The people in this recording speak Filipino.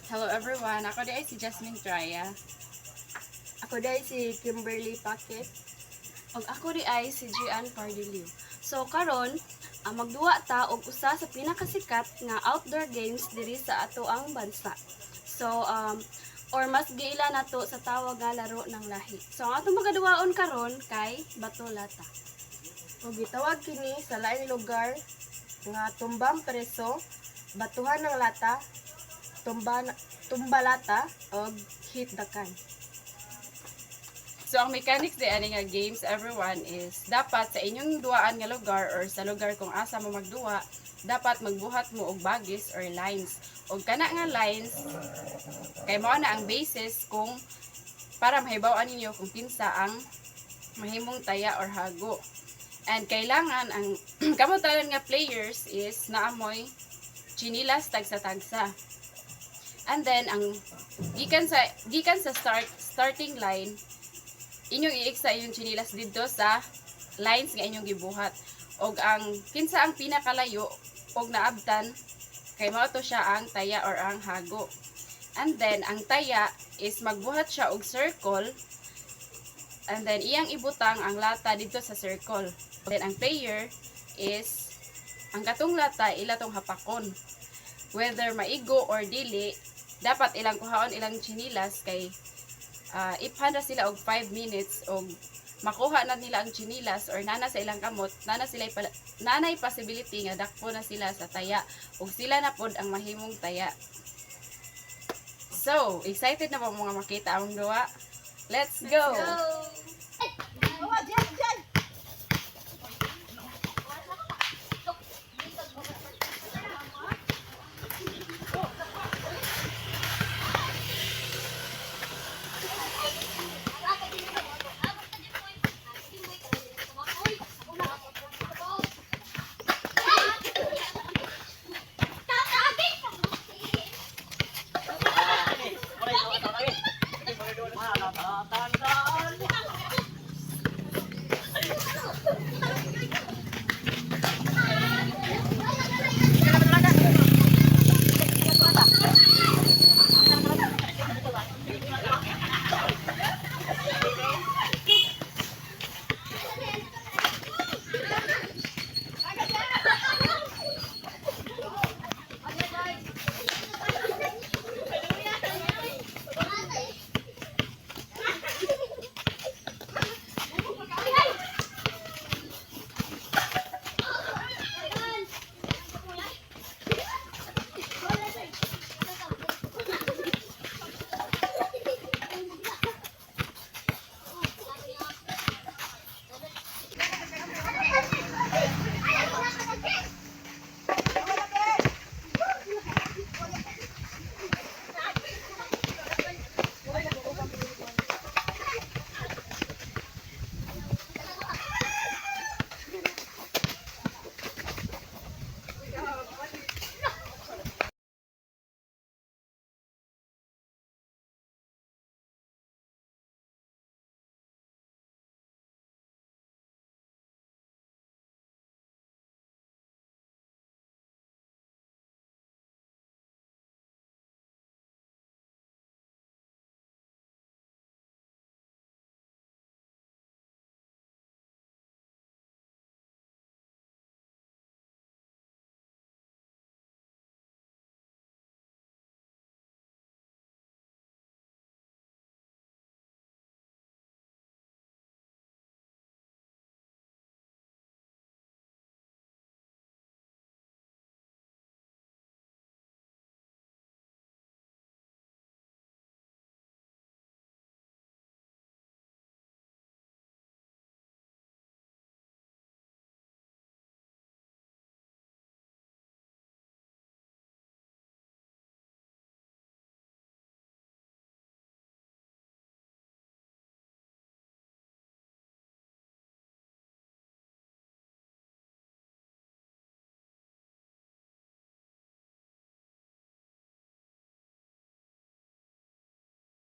Hello everyone, ako di ay si Jasmine Traya. Ako dahil si Kimberly Packet. Og ako di ay si Gian Pardilio. So karon, magduwa ta og usa sa pinakasikat nga outdoor games diri sa ato ang bansa. So or mas giila nato sa tawag nga laro ng lahi. So ang atong magaduwaon karon kay Bato Lata. O gitawag kini sa laing lugar nga tumbang preso, batuhan ng lata, tumbalata o hit the can. So ang mechanics di ani nga games everyone is dapat sa inyong duaan nga lugar or sa lugar kung asa mo magduwa, dapat magbuhat mo og bagis or lines. Og kana nga lines kay mao na ang basis kung para mahibaw-an ninyo kung kinsa ang mahimong taya or hago. And kailangan ang kamutalan nga players is naamoy chinilas tagsa-tagsa. And then ang gikan sa starting line inyong iiksa inyong chinilas dito sa lines nga inyong gibuhat. Og ang kinsa ang pinakalayo og naabtan kay mao to siya ang taya or ang hago. And then ang taya is magbuhat siya og circle. And then iyang ibutang ang lata dito sa circle. Then ang player is ang katong lata ilatong hapakon. Whether maigo or dili, dapat ilang kuhaon ilang chinilas kay iphan na sila og 5 minutes og makuha na nila ang chinilas or nana sa ilang kamot, nanay possibility nga dakpo na sila sa taya ug sila na pod ang mahimong taya. So, excited na ba mga makita ang duwa? Let's go! Go!